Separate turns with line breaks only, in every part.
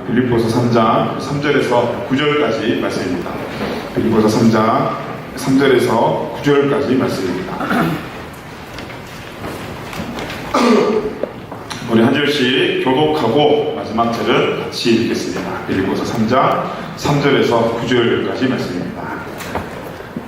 빌립보서 3장 3절에서 9절까지 말씀입니다. 빌립보서 3장 3절에서 9절까지 말씀입니다. 우리 한 절씩 교독하고 마지막 절은 같이 읽겠습니다. 빌립보서 3장 3절에서 9절까지 말씀입니다.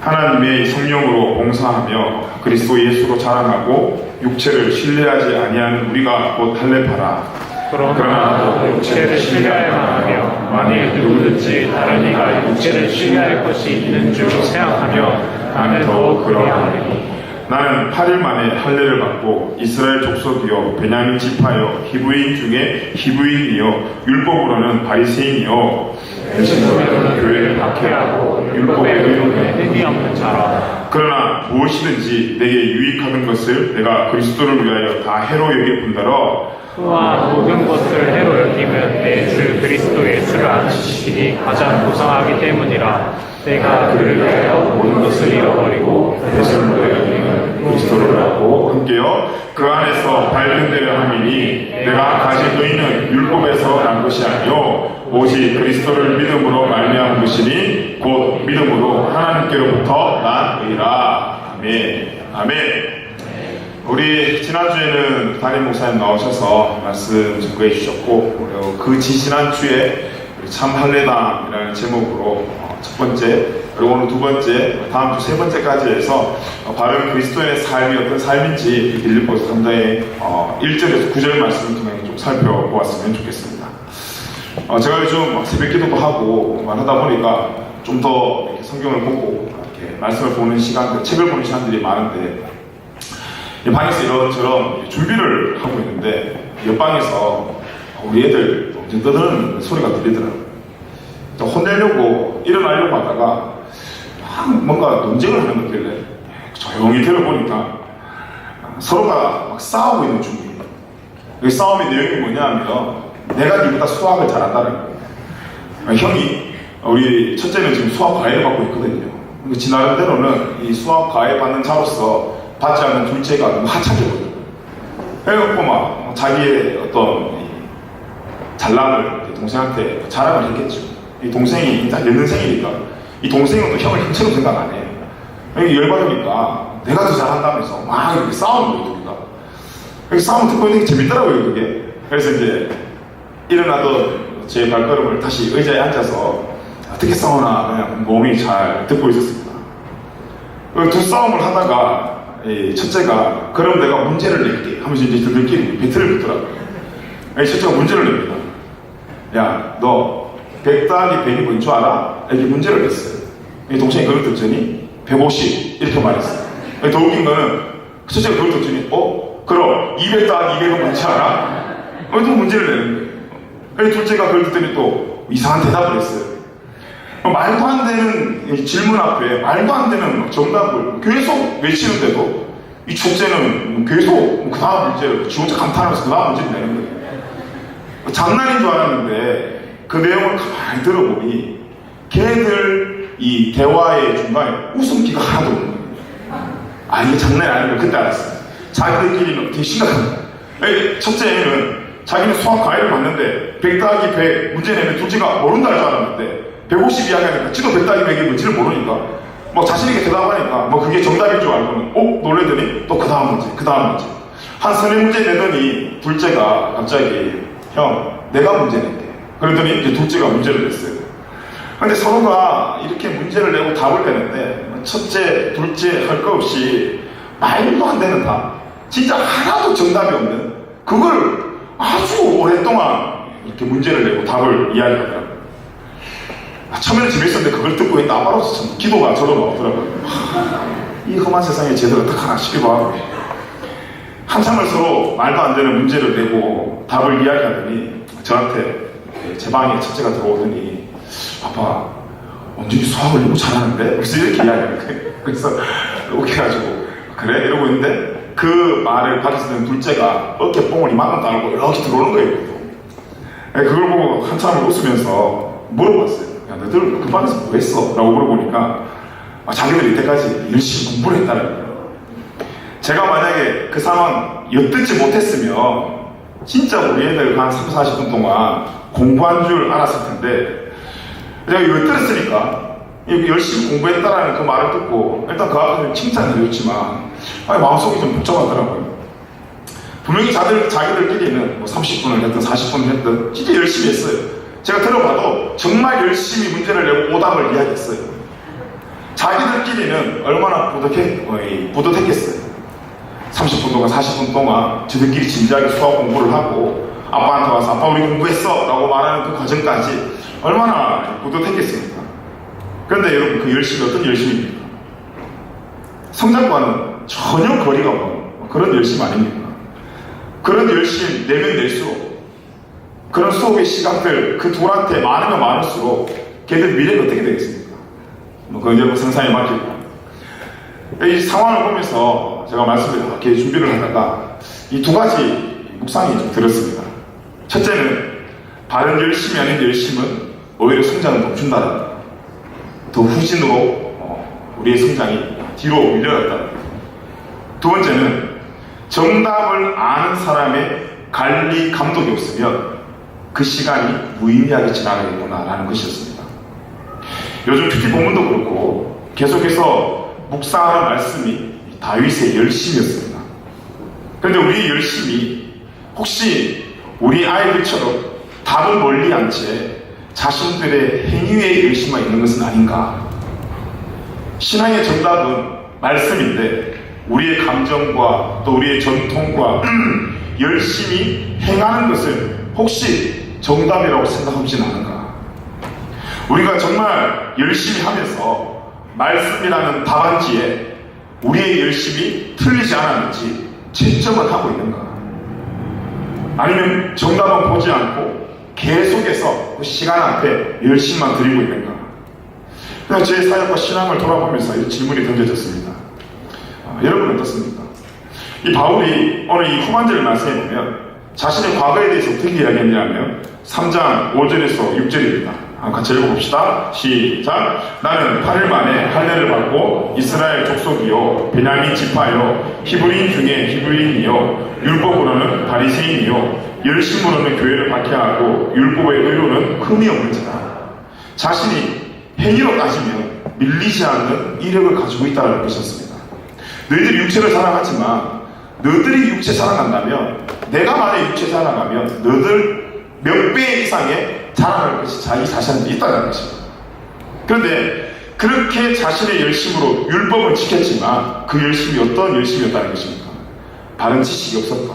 하나님의 성령으로 봉사하며 그리스도 예수로 자랑하고 육체를 신뢰하지 아니하는 우리가 곧 할례파라.
그러나 육체를 신뢰할만 하며 만일 누구든지 다른 이가 육체를 신뢰할 것이 있는 줄 생각하며 나는 더욱 그러하리니
나는 8일 만에 할례를 받고 이스라엘 족속이요 베냐민 지파요 히브리인 중에 히브리인이요 율법으로는 바리새인이요
열심으로는 교회를 박해하고 율법의 의론에 흠이 없는 자라.
그러나 무엇이든지 내게 유익하는 것을 내가 그리스도를 위하여 다 해로 여길 뿐더러
또한 모든 것을 해로 여기면 내 주 그리스도 예수를 아는 지식이 가장 고상하기 때문이라. 내가 그를 위하여 모든 것을 잃어버리고 그리스도로 여기면
그리스도를 알고 함께요 그 안에서 발견되려 함이니 내가 가진 의는 율법에서 난 것이 아니요 오직 그리스도를 믿음으로 말미암은 것이니 곧 믿음으로 하나님께로부터 난 의라. 아멘. 아멘. 우리 지난주에는 담임 목사님 나오셔서 말씀 전거해 주셨고 그 지난주에 참 할례당이라는 제목으로 첫 번째 그리고 오늘 두 번째 다음 주 세 번째까지 해서 바른 그리스도의 삶이 어떤 삶인지 빌립보서 3장의 1절에서 9절 말씀을 통해 좀 살펴보았으면 좋겠습니다. 제가 요즘 새벽 기도도 하고 하다 보니까 좀 더 성경을 보고 이렇게 말씀을 보는 시간들, 책을 보는 시간들이 많은데 이 방에서 이런저런 준비를 하고 있는데 옆방에서 우리 애들 엄청 떠드는 소리가 들리더라고요. 혼내려고 일어나려고 하다가 막 뭔가 논쟁을 하는 것 같길래 조용히 들어보니까 서로가 막 싸우고 있는 중이에요. 이 싸움의 내용이 뭐냐면 내가 니보다 수학을 잘한다는 거예요. 형이 우리 첫째는 지금 수학 과외를 받고 있거든요. 지 나름대로는 이 수학 과외 받는 자로서 받지 않는 둘째가 너무 하찮거든요. 그래갖고 막 자기의 어떤 잘남을 동생한테 자랑을 했겠죠. 이 동생이 일단 연년생이니까 이 동생은 또 형을 형처럼 생각 안 해요. 여기 열받으니까 내가 더 잘한다면서 막 이렇게 싸우는 거예요, 둘이가. 여기 싸움 듣고 있는 게 재밌더라고요, 그게. 그래서 이제 일어나던 제 발걸음을 다시 의자에 앉아서 어떻게 싸우나 그냥 몸이 잘 듣고 있었습니다. 두 싸움을 하다가 첫째가 그럼 내가 문제를 낼게 하면서 이제 들끼리 배틀을 붙더라고요. 첫째가 문제를 냅니다. 야, 너 100 더하기 100이 뭔 줄 알아? 이렇게 문제를 냈어요. 동생이 그걸 듣더니 150 이렇게 말했어요. 더 웃긴 거는 첫째가 그걸 듣더니 그럼 200 더하기 200은 뭔지 알아? 또 문제를 내는 거예요. 둘째가 그걸 듣더니 또 이상한 대답을 했어요. 말도 안 되는 질문 앞에 말도 안 되는 정답을 계속 외치는데도 이 첫째는 계속 그 다음 문제를 지 혼자 감탄하면서 그 다음 문제를 내는 거예요. 장난인 줄 알았는데 그 내용을 가만히 들어보니 걔들 이 대화의 중간에 웃음기가 하나도 없는 거예요. 이게 장난이 아닌 걸 그때 알았어요. 자기들끼리는 되게 심각합니다. 첫째는 자기는 수학 과외를 받는데 100 더하기 100 문제 내면 둘째가 모른다 할 줄 알았는데 150 이야기하니까 지도 100 더하기 100이 뭔지를 모르니까 막 자신있게 대답하니까 그게 정답인 줄 알고는 놀래더니 또 그 다음 문제 그 다음 문제 한 서너 문제 내더니 둘째가 갑자기 형 내가 문제 낼게 그러더니 이제 둘째가 문제를 냈어요. 근데 서로가 이렇게 문제를 내고 답을 내는데 첫째 둘째 할 거 없이 말도 안 되는 답 진짜 하나도 정답이 없는 그걸 아주 오랫동안 이렇게 문제를 내고 답을 이야기하더라고요. 처음에는 재밌었는데 그걸 듣고 있다 아빠로서 참 기도가 저로 나오더라고요. 이 험한 세상에 쟤들 어떡하나 싶기도 하고 한참을 서로 말도 안 되는 문제를 내고 답을 이야기하더니 저한테 제 방에 첫째가 들어오더니 아빠 언제 수학을 너무 잘하는데? 그래서 이렇게 이야기하는 거예요. 그래서 웃겨가지고 그래? 이러고 있는데 그 말을 받아서 든 둘째가 어깨 뽕을 이만큼 달고 이렇게 들어오는 거예요. 그걸 보고 한참을 웃으면서 물어봤어요. 야, 너희들 그 방에서 뭐 했어? 라고 물어보니까 자기들이 이때까지 열심히 공부를 했다는 거예요. 제가 만약에 그 상황 엿듣지 못했으면 진짜 우리 애들 한 30, 40분 동안 공부한 줄 알았을 텐데, 내가 이걸 들었으니까 열심히 공부했다라는 그 말을 듣고 일단 그 앞에서 칭찬을 드렸지만 마음속이 좀 복잡하더라고요. 분명히 자기들끼리는 뭐 30분을 했든 40분을 했든 진짜 열심히 했어요. 제가 들어봐도 정말 열심히 문제를 내고 오답을 이야기했어요. 자기들끼리는 얼마나 뿌듯했겠어요. 30분 동안 40분 동안 저들끼리 진지하게 수학 공부를 하고 아빠한테 와서 아빠 우리 공부했어 라고 말하는 그 과정까지 얼마나 뿌듯했겠습니까? 그런데 여러분 그 열심이 어떤 열심입니까? 성장과는 전혀 거리가 없는 그런 열심 아닙니까? 그런 열심 내면 낼수록 그런 수업의 시간들 그 둘한테 많으면 많을수록 걔들 미래가 어떻게 되겠습니까? 그건 여러분 상상에 맡기고 이 상황을 보면서 제가 말씀을 이렇게 준비를 하다가 이 두 가지 묵상이 좀 들었습니다. 첫째는 바른 열심이 아닌 열심은 오히려 성장을 멈춘다는 것. 더 후진으로 우리의 성장이 뒤로 밀려났다. 두 번째는 정답을 아는 사람의 관리 감독이 없으면 그 시간이 무의미하게 지나가겠구나라는 것이었습니다. 요즘 특히 본문도 그렇고 계속해서 묵상하는 말씀이 다윗의 열심이었습니다. 그런데 우리의 열심이 혹시 우리 아이들처럼 답은 멀리 한 채 자신들의 행위에 열심만 있는 것은 아닌가? 신앙의 정답은 말씀인데 우리의 감정과 또 우리의 전통과 열심히 행하는 것을 혹시 정답이라고 생각하진 않은가? 우리가 정말 열심히 하면서 말씀이라는 답안지에 우리의 열심이 틀리지 않았는지 채점을 하고 있는가? 아니면 정답은 보지 않고 계속해서 그 시간 앞에 열심만 드리고 있는가? 그래서 제 사역과 신앙을 돌아보면서 이 질문이 던져졌습니다. 여러분은 어떻습니까? 이 바울이 오늘 이 후반절을 말씀해 보면 자신의 과거에 대해서 어떻게 이야기했냐면 3장 5절에서 6절입니다. 같이 읽어봅시다. 시작. 나는 8일 만에 할례를 받고 이스라엘 족속이요 베냐민 지파요 히브리인 중에 히브리인이요 율법으로는 바리새인이요 열심으로는 교회를 박해하고 율법의 의로는 흠이 없는지라. 자신이 행위로 따지면 밀리지 않는 이력을 가지고 있다는 것이었습니다. 너희들이 육체를 사랑하지만 너희들이 육체 사랑한다면 내가 만약 육체 사랑하면 너희들 몇 배 이상의 자랑할 것이 자기 자신한테 있다는 것입니다. 그런데 그렇게 자신의 열심으로 율법을 지켰지만 그 열심이 어떤 열심이었다는 것입니까? 바른 지식이 없었다.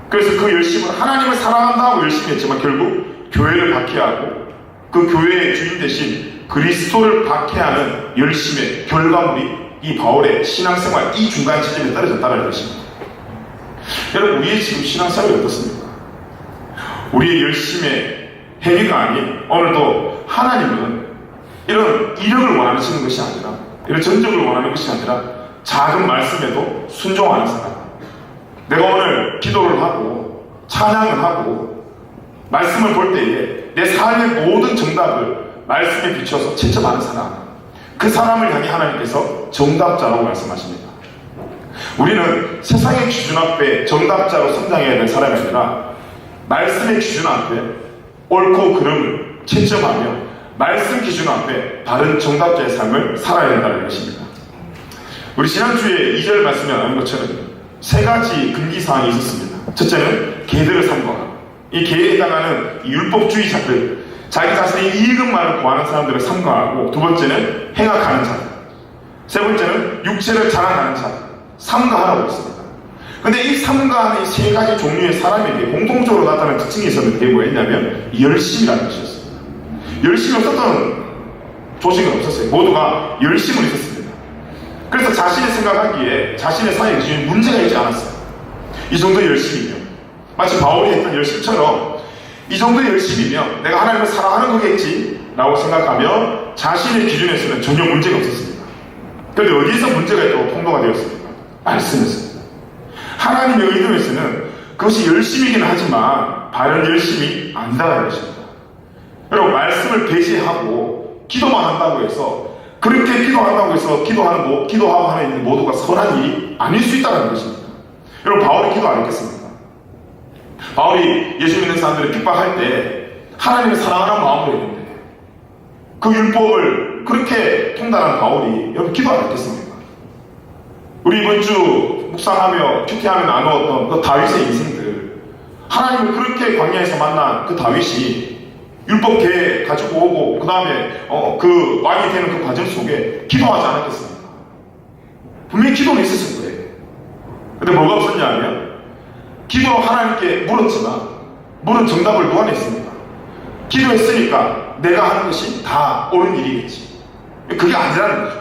그래서 그 열심을 하나님을 사랑한다고 열심히 했지만 결국 교회를 박해하고 그 교회의 주인 대신 그리스도를 박해하는 열심의 결과물이 이 바울의 신앙생활 이 중간 지점에 떨어졌다는 것입니다. 여러분 우리의 지금 신앙생활이 어떻습니까? 우리의 열심의 행위가 아닌 오늘도 하나님은 이런 이력을 원하시는 것이 아니라 이런 전적을 원하는 것이 아니라 작은 말씀에도 순종하는 사람. 내가 오늘 기도를 하고 찬양을 하고 말씀을 볼 때에 내 삶의 모든 정답을 말씀에 비춰서 채점하는 사람. 그 사람을 향해 하나님께서 정답자라고 말씀하십니다. 우리는 세상의 기준 앞에 정답자로 성장해야 될 사람이 아니라 말씀의 기준 앞에 옳고 그름을 채점하며 말씀 기준 앞에 바른 정답자의 삶을 살아야 된다는 것입니다. 우리 지난주에 2절 말씀에 나온 것처럼 세 가지 금기사항이 있었습니다. 첫째는 계들을 삼가하고 이 계에 해당하는 율법주의자들 자기 자신의 이익만을 구하는 사람들을 삼가하고 두 번째는 행악하는 자들 세 번째는 육체를 자랑하는 자들 삼가하라고 했습니다. 근데 이 삼가하는 이 세 가지 종류의 사람에게 공통적으로 나타나는 특징이 있었는데 그게 뭐였냐면 열심이라는 것이었습니다. 열심이 없었던 조직은 없었어요. 모두가 열심은 있었습니다. 그래서 자신이 생각하기에 자신의 사회 기준에 문제가 있지 않았어요. 이 정도의 열심이면 마치 바울이 했던 열심처럼 이 정도의 열심이면 내가 하나님을 사랑하는 거겠지 라고 생각하며 자신의 기준에서는 전혀 문제가 없었습니다. 그런데 어디에서 문제가 있다고 통로가 되었습니까? 말씀에서. 하나님의 의도에서는 그것이 열심이긴 하지만 바른 열심이 아니다라는 것입니다. 여러분 말씀을 배제하고 기도만 한다고 해서 그렇게 기도한다고 해서 기도하고 하는 모두가 선한 일이 아닐 수 있다는 것입니다. 여러분 바울이 기도 안 했겠습니까? 바울이 예수 믿는 사람들을 핍박할 때 하나님을 사랑하는 마음으로 했는데 그 율법을 그렇게 통달한 바울이 여러분 기도 안 했겠습니까? 우리 이번 주 묵상하며 큐티하며 나누었던 그 다윗의 인생들, 하나님을 그렇게 광야에서 만난 그 다윗이 율법계 가지고 오고 그 다음에 그 왕이 되는 그 과정 속에 기도하지 않았겠습니까? 분명히 기도는 있었을 거예요. 근데 뭐가 없었냐 하면 기도로 하나님께 물었지만 물은 정답을 누가 냈습니까? 기도했으니까 내가 하는 것이 다 옳은 일이겠지. 그게 아니라는 거죠.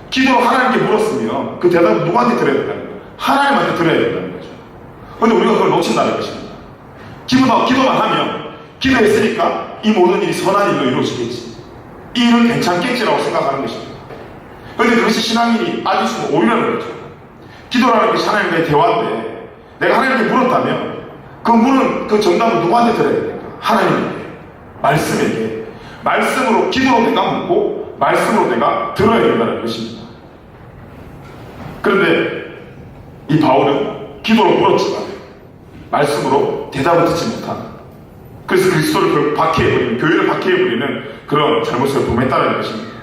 기도로 하나님께 물었으면 그 대답을 누구한테 들어야 된다는 거예요? 하나님한테 들어야 된다는 거죠. 근데 우리가 그걸 놓친다는 것입니다. 기도만 하면 기도했으니까 이 모든 일이 선한 일로 이루어지겠지. 이 일은 괜찮겠지라고 생각하는 것입니다. 그런데 그것이 신앙인이 빠질 수는 오히려는 거죠. 기도라는 것이 하나님과의 대화인데 내가 하나님께 물었다면 그 물은 그 정답을 누구한테 들어야 됩니까? 하나님에게, 말씀에게. 말씀으로 기도로 내가 묻고 말씀으로 내가 들어야 된다는 것입니다. 그런데 이 바울은 기도로 물었지만 말씀으로 대답을 듣지 못한, 그래서 그리스도를 박해해버리는, 교회를 박해해버리는 그런 잘못을 범했다는 것입니다.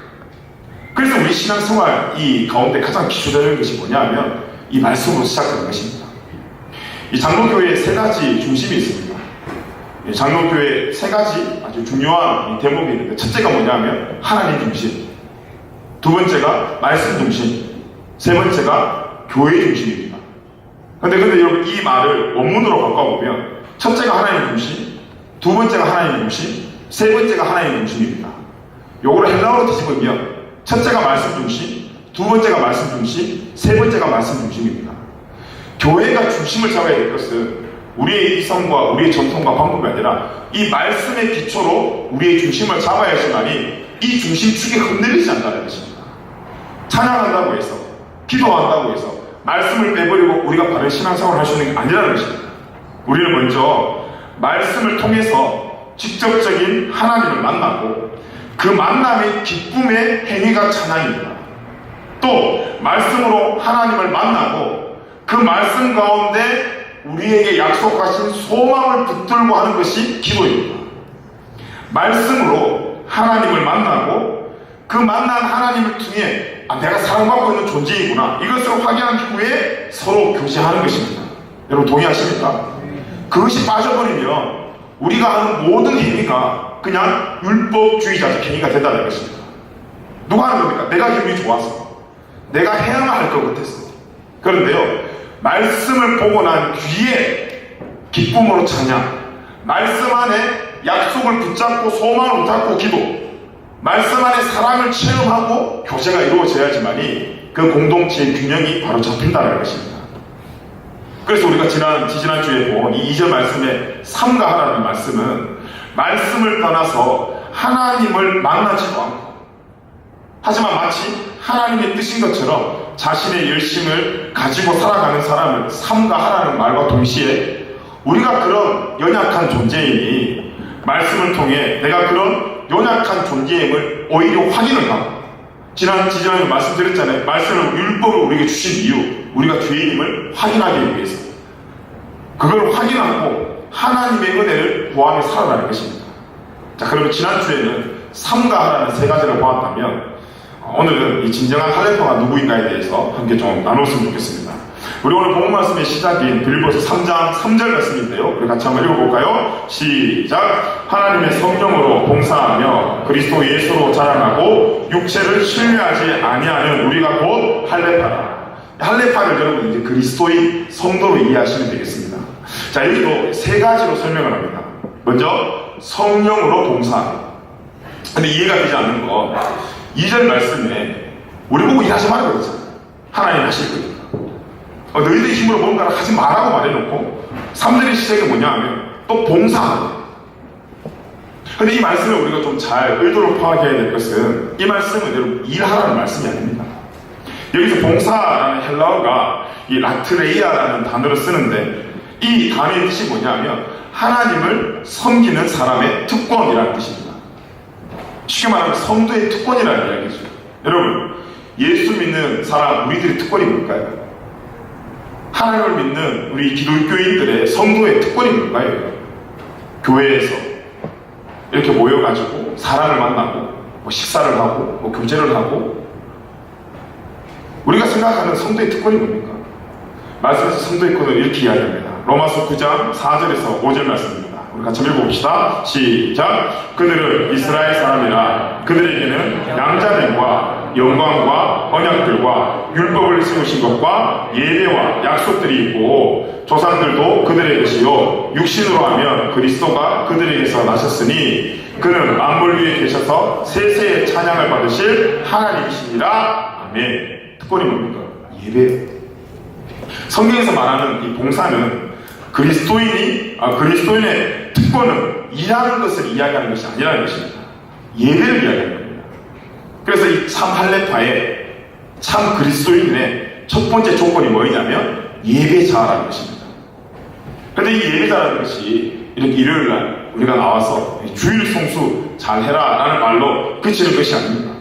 그래서 우리 신앙생활 이 가운데 가장 기초되는 것이 뭐냐 하면 이 말씀으로 시작하는 것입니다. 이 장로교회에 세 가지 중심이 있습니다. 장로교회에 세 가지 아주 중요한 대목이 있는데, 첫째가 뭐냐 하면 하나님 중심, 두 번째가 말씀 중심, 세 번째가 교회 중심입니다. 근데 여러분 이 말을 원문으로 바꿔보면 첫째가 하나님 중심, 두 번째가 하나님 중심, 세 번째가 하나님 중심입니다. 요거를 헬라어로 뒤집으면 첫째가 말씀 중심, 두 번째가 말씀 중심, 세 번째가 말씀 중심입니다. 교회가 중심을 잡아야 될 것은 우리의 이성과 우리의 전통과 방법이 아니라 이 말씀의 기초로 우리의 중심을 잡아야지만이 이 중심축이 흔들리지 않는다는 것입니다. 찬양한다고 해서, 기도한다고 해서 말씀을 빼버리고 우리가 바른 신앙생활을 할 수 있는 게 아니라는 것입니다. 우리는 먼저 말씀을 통해서 직접적인 하나님을 만나고 그 만남의 기쁨의 행위가 찬양입니다. 또 말씀으로 하나님을 만나고 그 말씀 가운데 우리에게 약속하신 소망을 붙들고 하는 것이 기도입니다. 말씀으로 하나님을 만나고 그 만난 하나님을 통해 내가 사랑받고 있는 존재이구나, 이것을 확인한 후에 서로 교제하는 것입니다. 여러분 동의하십니까? 그것이 빠져버리면 우리가 하는 모든 행위가 그냥 율법주의자적 행위가 된다는 것입니다. 누가 하는 겁니까? 내가 기분이 좋아서, 내가 해야만 할 것 같았어. 그런데요, 말씀을 보고 난 뒤에 기쁨으로 찬양, 말씀 안에 약속을 붙잡고 소망을 붙잡고 기도, 말씀 안에 사랑을 체험하고 교제가 이루어져야지만이 그 공동체의 균형이 바로 잡힌다는 것입니다. 그래서 우리가 지지난주에 본 이 2절 말씀의 삼가하라는 말씀은 말씀을 떠나서 하나님을 만나지도 않고, 하지만 마치 하나님의 뜻인 것처럼 자신의 열심을 가지고 살아가는 사람을 삼가하라는 말과 동시에 우리가 그런 연약한 존재이니 말씀을 통해 내가 그런 연약한 존재임을 오히려 확인을 하고, 지난주에 말씀드렸잖아요. 말씀을, 율법을 우리에게 주신 이유, 우리가 죄인임을 확인하기 위해서 그걸 확인하고 하나님의 은혜를 구하며 살아가는 것입니다. 자, 그러면 지난주에는 삼가하라는 세 가지를 보았다면 오늘은 이 진정한 할례파가 누구인가에 대해서 함께 좀 나눴으면 좋겠습니다. 우리 오늘 본문 말씀의 시작인 빌립보서 3장 3절 말씀인데요, 우리 같이 한번 읽어볼까요? 시작. 하나님의 성령으로 봉사하며 그리스도 예수로 자랑하고 육체를 신뢰하지 아니하는 우리가 곧 할례파다. 할례파를 여러분 이제 그리스도의 성도로 이해하시면 되겠습니다. 자, 여기도 세 가지로 설명을 합니다. 먼저 성령으로 봉사하며. 근데 이해가 되지 않는 건 2절 말씀에 우리 보고 일하지 말라고 그러잖아요. 하나님 하실 거니까. 너희들의 힘으로 뭔가를 하지 말라고 말해놓고 3절의 시작이 뭐냐 하면 또 봉사하라. 근데 이 말씀을 우리가 좀 잘 의도를 파악해야 될 것은 이 말씀은 여러분 일하라는 말씀이 아닙니다. 여기서 봉사라는 헬라어가 이 라트레이아라는 단어를 쓰는데 이 단어의 뜻이 뭐냐 하면 하나님을 섬기는 사람의 특권이라는 뜻입니다. 쉽게 말하면 성도의 특권이라는 이야기죠. 여러분, 예수 믿는 사람, 우리들의 특권이 뭘까요? 하나님을 믿는 우리 기독교인들의 성도의 특권이 뭘까요? 교회에서 이렇게 모여가지고 사람을 만나고 뭐 식사를 하고 뭐 교제를 하고, 우리가 생각하는 성도의 특권이 뭡니까? 말씀에서 성도의 특권을 이렇게 이야기합니다. 로마서 9장 4절에서 5절 말씀입니다. 우리 같이 읽어봅시다. 시작. 그들은 이스라엘 사람이라 그들에게는 양자들과 영광과 언약들과 율법을 세우신 것과 예배와 약속들이 있고, 조상들도 그들의 것이요 육신으로 하면 그리스도가 그들에게서 나셨으니 그는 만물 위에 계셔서 세세의 찬양을 받으실 하나님이시니라. 아멘. 특권이 뭡니까? 예배. 성경에서 말하는 이 봉사는 그리스도인의 특권은 일하는 것을 이야기하는 것이 아니라는 것입니다. 예배를 이야기하는 겁니다. 그래서 이 참 할례파의 참 그리스도인의 첫 번째 조건이 뭐냐면 예배자라는 것입니다. 그런데 이 예배자라는 것이 이렇게 일요일날 우리가 나와서 주일 성수 잘해라 라는 말로 그치는 것이 아닙니다.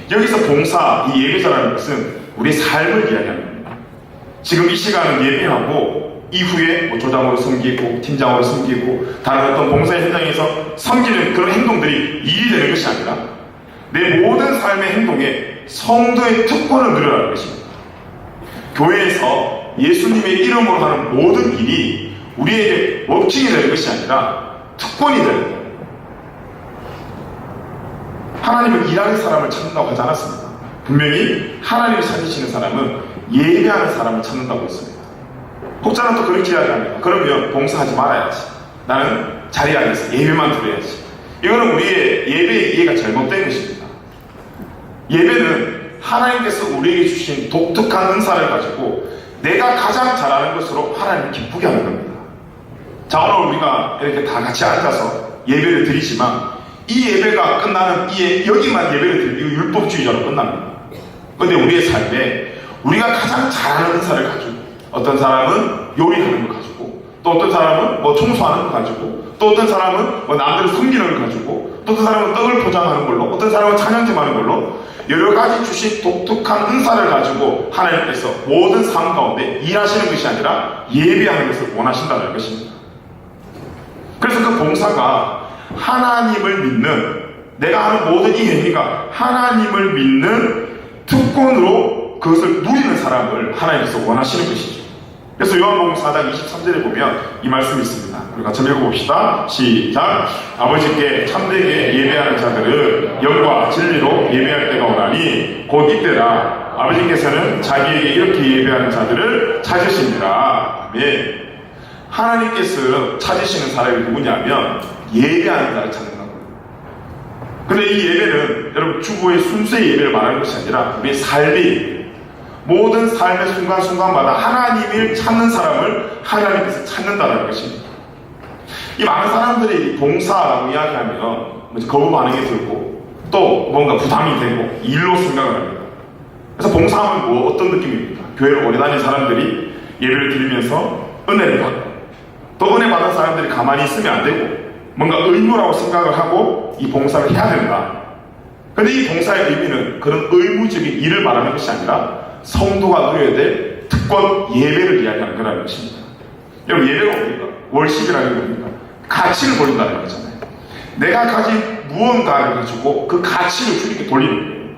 여기서 봉사, 이 예배자라는 것은 우리의 삶을 이야기하는 겁니다. 지금 이 시간은 예배하고 이후에 뭐 조장으로 섬기고 팀장으로 섬기고 다른 어떤 봉사의 현장에서 섬기는 그런 행동들이 일이 되는 것이 아니라 내 모든 삶의 행동에 성도의 특권을 누려라는 것입니다. 교회에서 예수님의 이름으로 하는 모든 일이 우리에게 워킹이 되는 것이 아니라 특권이 되는 거예요. 하나님은 일하는 사람을 찾는다고 하지 않았습니다. 분명히 하나님을 찾으시는 사람은 예배하는 사람을 찾는다고 했습니다. 혹자는 또 그렇게 이야기합니다. 그러면 봉사하지 말아야지. 나는 자리 안에서 예배만 드려야지. 이거는 우리의 예배의 이해가 잘못된 것입니다. 예배는 하나님께서 우리에게 주신 독특한 은사를 가지고 내가 가장 잘하는 것으로 하나님을 기쁘게 하는 겁니다. 자, 오늘 우리가 이렇게 다 같이 앉아서 예배를 드리지만 이 예배가 끝나는 여기만 예배를 드리고 율법주의자로 끝납니다. 그런데 우리의 삶에 우리가 가장 잘하는 은사를 가지고, 어떤 사람은 요리하는 걸 가지고, 또 어떤 사람은 뭐 청소하는 걸 가지고, 또 어떤 사람은 뭐 남들을 섬기는 걸 가지고, 또 어떤 사람은 떡을 포장하는 걸로, 어떤 사람은 찬양팀 하는 걸로 여러 가지 주신 독특한 은사를 가지고 하나님께서 모든 삶 가운데 일하시는 것이 아니라 예배하는 것을 원하신다는 것입니다. 그래서 그 봉사가 하나님을 믿는, 내가 하는 모든 이 행위가 하나님을 믿는 특권으로 그것을 누리는 사람을 하나님께서 원하시는 것이죠. 그래서 요한복음 4장 23절에 보면 이 말씀이 있습니다. 우리 같이 읽어봅시다. 시작. 아버지께 참되게 예배하는 자들은 영과 진리로 예배할 때가 오나니 곧 이때라. 아버지께서는 자기에게 이렇게 예배하는 자들을 찾으십니다. 아멘. 하나님께서 찾으시는 사람이 누구냐면 예배하는 자를 찾는 거예요. 근데 이 예배는 여러분 주보의 순수의 예배를 말하는 것이 아니라 우리의 삶의 예배, 모든 삶의 순간순간마다 하나님을 찾는 사람을 하나님께서 찾는다는 것입니다. 이 많은 사람들이 봉사라고 이야기하면 거부 반응이 들고 또 뭔가 부담이 되고 일로 생각을 합니다. 그래서 봉사하면 뭐 어떤 느낌입니까? 교회를 오래 다닌 사람들이 예배를 드리면서 은혜를 받고, 또 은혜 받은 사람들이 가만히 있으면 안 되고 뭔가 의무라고 생각을 하고 이 봉사를 해야 된다. 그런데 이 봉사의 의미는 그런 의무적인 일을 말하는 것이 아니라 성도가 누려야 될 특권, 예배를 이야기하는 거라는 것입니다. 여러분, 예배가 뭡니까? 월십이라는 게 뭡니까? 가치를 돌린다는 거잖아요. 내가 가진 무언가를 가지고 그 가치를 주님께 돌리는 거예요.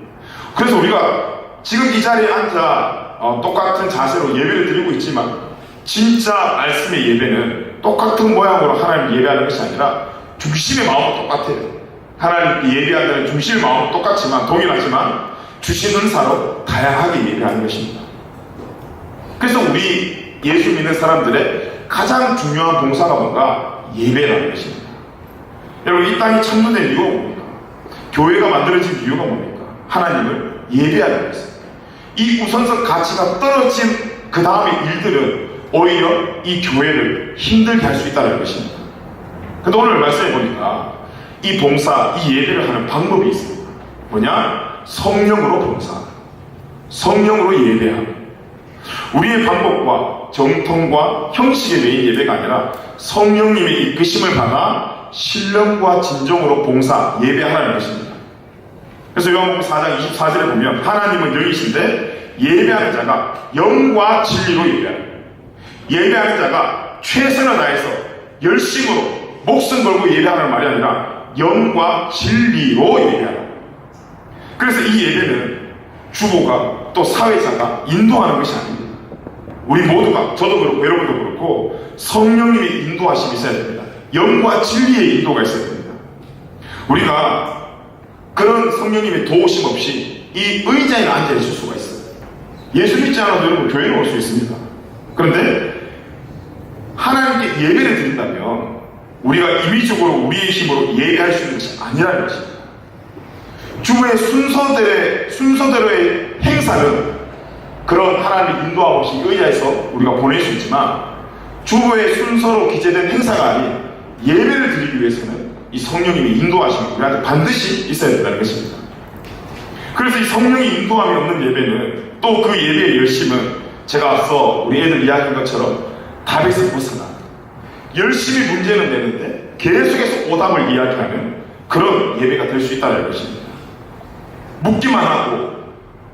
그래서 우리가 지금 이 자리에 앉아 똑같은 자세로 예배를 드리고 있지만 진짜 말씀의 예배는 똑같은 모양으로 하나님 예배하는 것이 아니라 중심의 마음은 똑같아요. 하나님 예배하는 중심의 마음은 똑같지만 동일하지만 주신 은사로 다양하게 예배하는 것입니다. 그래서 우리 예수 믿는 사람들의 가장 중요한 봉사가 뭔가? 예배라는 것입니다. 여러분, 이 땅이 창조된 이유가 뭡니까? 교회가 만들어진 이유가 뭡니까? 하나님을 예배하는 것입니다. 이 우선적 가치가 떨어진 그 다음의 일들은 오히려 이 교회를 힘들게 할 수 있다는 것입니다. 근데 오늘 말씀해 보니까 이 봉사, 이 예배를 하는 방법이 있습니다. 뭐냐? 성령으로 봉사, 성령으로 예배하고, 우리의 방법과 정통과 형식의 메인 예배가 아니라 성령님의 이끄심을 받아 신령과 진정으로 봉사, 예배하라는 것입니다. 그래서 요한복음 4장 24절에 보면 하나님은 영이신데 예배하는 자가 영과 진리로 예배하라. 예배하는 자가 최선을 다해서 열심으로 목숨 걸고 예배하는 말이 아니라 영과 진리로 예배하라. 그래서 이 예배는 주보가 또 사회자가 인도하는 것이 아닙니다. 우리 모두가, 저도 그렇고 여러분도 그렇고 성령님의 인도하심이 있어야 됩니다. 영과 진리의 인도가 있어야 됩니다. 우리가 그런 성령님의 도우심 없이 이 의자에 앉아 있을 수가 있어요. 예수 믿지 않아도 여러분 교회에 올 수 있습니다. 그런데 하나님께 예배를 드린다면 우리가 임의적으로 우리의 힘으로 예배할 수 있는 것이 아니라는 것입니다. 주의 순서대로의 행사는 그런 하나님의 인도함 없이 의자에서 우리가 보낼 수 있지만 주의 순서로 기재된 행사가 아닌 예배를 드리기 위해서는 이 성령님의 인도하심이 우리한테 반드시 있어야 된다는 것입니다. 그래서 이 성령의 인도함이 없는 예배는 또 그 예배의 열심은 제가 앞서 우리 애들 이야기한 것처럼 답에서 벗어나 열심히 문제는 내는데 계속해서 오답을 이야기하는 그런 예배가 될 수 있다는 것입니다. 묻기만 하고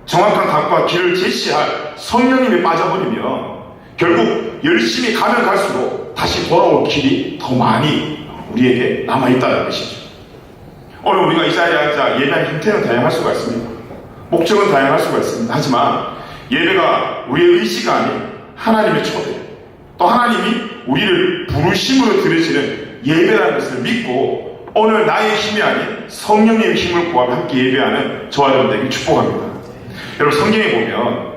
정확한 답과 길을 제시할 성령님이 빠져버리면 결국 열심히 가면 갈수록 다시 돌아올 길이 더 많이 우리에게 남아있다는 것이죠. 오늘 우리가 이 자리에 앉아 예배의 형태는 다양할 수가 있습니다. 목적은 다양할 수가 있습니다. 하지만 예배가 우리의 의지가 아닌 하나님의 초대, 또 하나님이 우리를 부르심으로 드려지는 예배라는 것을 믿고 오늘 나의 힘이 아닌 성령님의 힘을 구하며 함께 예배하는 저와 여러분들에게 축복합니다. 여러분 성경에 보면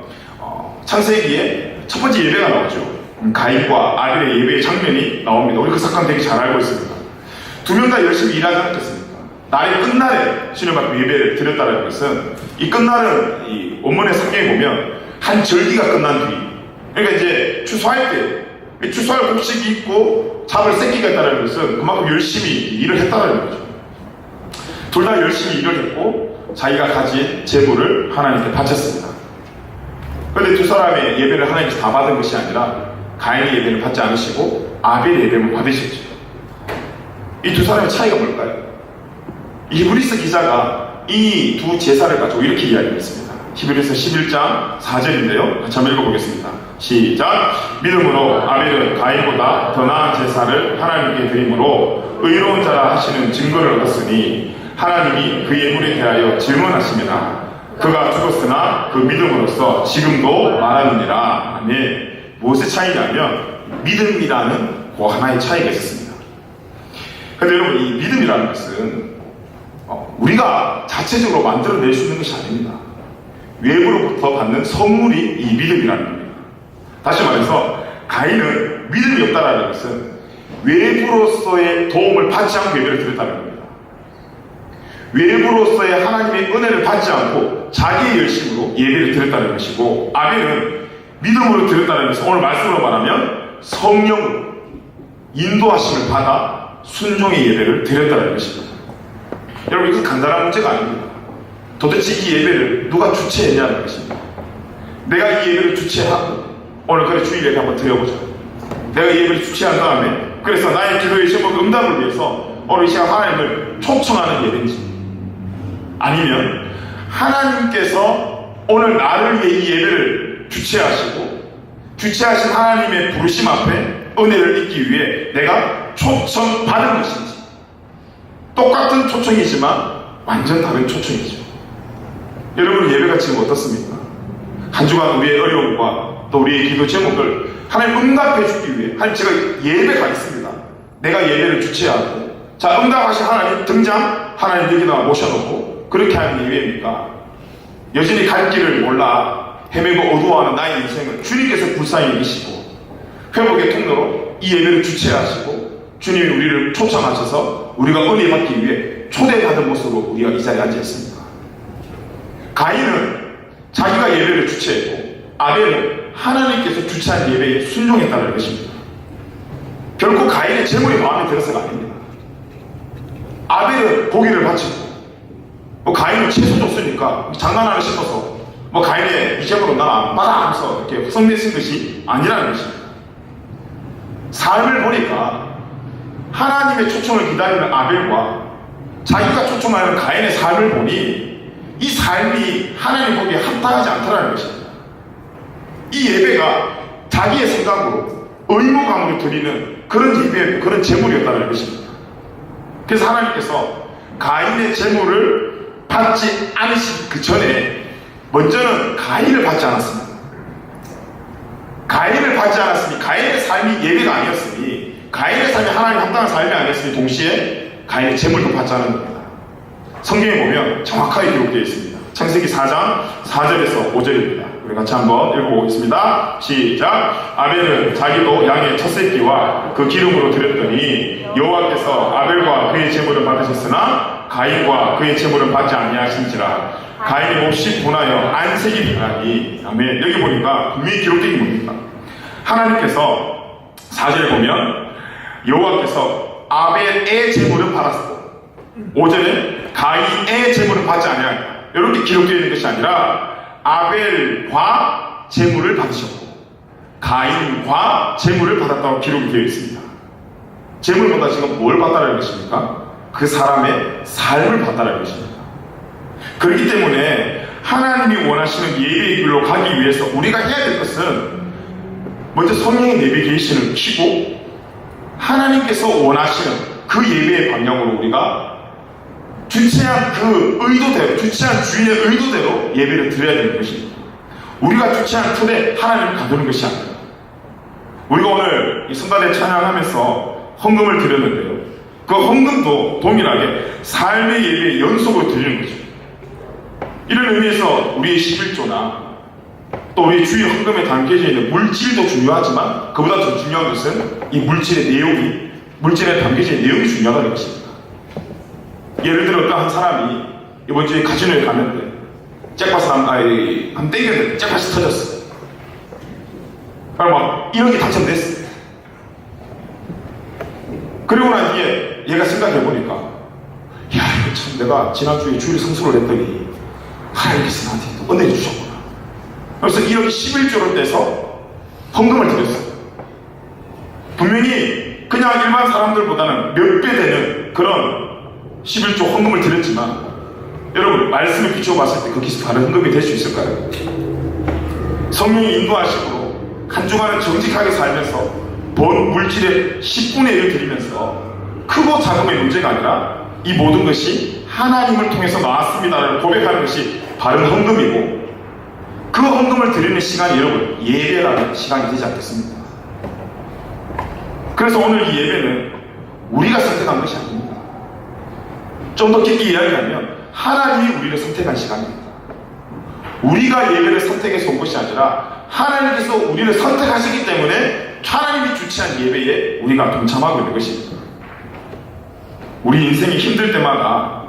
창세기에 첫 번째 예배가 나오죠. 가인과 아벨의 예배의 장면이 나옵니다. 우리 그 사건 되게 잘 알고 있습니다. 두 명 다 열심히 일하지 않겠습니까? 날의 끝날에 신을 받고 예배를 드렸다는 것은 이 끝날은 이 원문의 성경에 보면 한 절기가 끝난 뒤, 그러니까 이제 추수할 때 추수할 곡식이 있고 잡을 새끼가 있다는 것은 그만큼 열심히 일을 했다는 거죠. 둘 다 열심히 일을 했고 자기가 가진 재물을 하나님께 바쳤습니다. 그런데 두 사람의 예배를 하나님께서 다 받은 것이 아니라 가인의 예배를 받지 않으시고 아벨의 예배를 받으셨죠. 이 두 사람의 차이가 뭘까요? 히브리서 기자가 이 두 제사를 가지고 이렇게 이야기했습니다. 히브리서 11장 4절인데요. 같이 한번 읽어보겠습니다. 시작. 믿음으로 아벨은 가인보다 더 나은 제사를 하나님께 드림으로 의로운 자라 하시는 증거를 얻었으니 하나님이 그 예물에 대하여 질문하시니라. 그가 죽었으나 그 믿음으로써 지금도 말하느니라. 아멘. 무엇의 차이냐면 믿음이라는 그 하나의 차이가 있었습니다. 그런데 여러분 이 믿음이라는 것은 우리가 자체적으로 만들어낼 수 있는 것이 아닙니다. 외부로부터 받는 선물이 이 믿음이라는 겁니다. 다시 말해서 가인은 믿음이 없다는 것은 외부로서의 도움을 받지 않고 예배를 드렸다는 겁니다. 외부로서의 하나님의 은혜를 받지 않고 자기의 열심으로 예배를 드렸다는 것이고 아벨은 믿음으로 드렸다는 것은 오늘 말씀으로 말하면 성령으로 인도하심을 받아 순종의 예배를 드렸다는 것입니다. 여러분 이것은 간단한 문제가 아닙니다. 도대체 이 예배를 누가 주최했냐는 것입니다. 내가 이 예배를 주최하고 오늘 그래 주일 예배 한번 드려보자. 내가 이 예배를 주최한 다음에 그래서 나의 기도의 제목 응답을 위해서 오늘 이 시간 하나님을 초청하는 예배인지 아니면 하나님께서 오늘 나를 위해 이 예배를 주최하신 하나님의 부르심 앞에 은혜를 잊기 위해 내가 초청받은 것인지 똑같은 초청이지만 완전 다른 초청이죠. 여러분 예배가 지금 어떻습니까? 한 주간 우리의 어려움과 또 우리의 기도 제목을 하나님 응답해 주기 위해 하나님 제가 예배가 있습니다. 내가 예배를 주최하고 자 응답하신 하나님 등장 하나님 여기다 모셔놓고 그렇게 하는 예배입니까? 여전히 갈 길을 몰라 헤매고 어두워하는 나의 인생을 주님께서 불쌍히 여기시고 회복의 통로로 이 예배를 주최하시고 주님이 우리를 초청하셔서 우리가 은혜 받기 위해 초대받은 모습으로 우리가 이 자리에 앉아있습니다. 가인은 자기가 예배를 주최했고 아벨은 하나님께서 주최한 예배에 순종했다는 것입니다. 결코 가인의 재물이 마음에 들어서가 아닙니다. 아벨은 고기를 바치고 가인은 채소 줬으니까 장난하나 싶어서 가인의 이 재물은 난 안 받아 하면서 이렇게 성내신 것이 아니라는 것입니다. 삶을 보니까 하나님의 초청을 기다리는 아벨과 자기가 초청하는 가인의 삶을 보니 이 삶이 하나님 보기에 합당하지 않다는 것입니다. 이 예배가 자기의 생각으로 의무감으로 드리는 그런 예배, 그런 제물이었다는 것입니다. 그래서 하나님께서 가인의 제물을 받지 않으시기 그 전에 먼저는 가인을 받지 않았습니다. 가인을 받지 않았으니 가인의 삶이 예배가 아니었으니 가인의 삶이 하나님 합당한 삶이 아니었으니 동시에 가인의 제물도 받지 않은 겁니다. 성경에 보면 정확하게 기록되어 있습니다. 창세기 4장 4절에서 5절입니다. 우리 같이 한번 읽어보겠습니다. 시작. 아벨은 자기도 양의 첫 새끼와 그 기름으로 드렸더니 여호와께서 아벨과 그의 제물을 받으셨으나 가인과 그의 제물은 받지 아니하신지라. 가인이 몹시 분하여 안색이 변하니. 아멘. 여기 보니까 분명히 기록된 게 뭡니까? 하나님께서 4절에 보면 여호와께서 아벨의 제물을 받았어. 5절에 가인의 제물을 받지 아니하니라. 이렇게 기록되어 있는 것이 아니라 아벨과 제물을 받으셨고 가인과 제물을 받았다고 기록이 되어 있습니다. 제물보다 지금 뭘 받다라는 것입니까? 그 사람의 삶을 받다라는 것입니다. 그렇기 때문에 하나님이 원하시는 예배의 길로 가기 위해서 우리가 해야 될 것은 먼저 성령의 내비게이션을 켜고 하나님께서 원하시는 그 예배의 방향으로 우리가 주체한 그 의도대로, 주체한 주인의 의도대로 예배를 드려야 되는 것입니다. 우리가 주체한 틀에 하나님을 가두는 것이 아니라. 우리가 오늘 이 성가대 찬양하면서 헌금을 드렸는데요. 그 헌금도 동일하게 삶의 예배의 연속으로 드리는 거죠. 이런 의미에서 우리의 11조나 또 우리 주일 헌금에 담겨져 있는 물질도 중요하지만 그보다 더 중요한 것은 이 물질의 내용이, 물질에 담겨져 있는 내용이 중요하다는 것입니다. 예를 들어 어떤 한 사람이 이번 주에 카지노에 갔는데 잭팟을 한번 땡겼는데 잭팟이 터졌어요. 그럼 막 1억이 당첨됐어요. 그리고 난 뒤에 얘가 생각해보니까 야, 이거 참 내가 지난주에 주일 성수를 했더니 하나님께서 나한테 또 은혜를 주셨구나. 그래서 1억이 11조를 떼서 헌금을 드렸어요. 분명히 그냥 일반 사람들보다는 몇 배 되는 그런 11조 헌금을 드렸지만 여러분 말씀을 비춰봤을 때 거기서 다른 헌금이 될 수 있을까요? 성령이 인도하시고 한 주간은 정직하게 살면서 본 물질의 10분의 1을 드리면서 크고 작음의 문제가 아니라 이 모든 것이 하나님을 통해서 나왔습니다라고 고백하는 것이 바른 헌금이고 그 헌금을 드리는 시간이 여러분 예배라는 시간이 되지 않겠습니까? 그래서 오늘 이 예배는 우리가 선택한 것이 아닙니다. 좀 더 깊게 이야기하면 하나님이 우리를 선택한 시간입니다. 우리가 예배를 선택해서 온 것이 아니라 하나님께서 우리를 선택하시기 때문에 하나님이 주최한 예배에 우리가 동참하고 있는 것입니다. 우리 인생이 힘들 때마다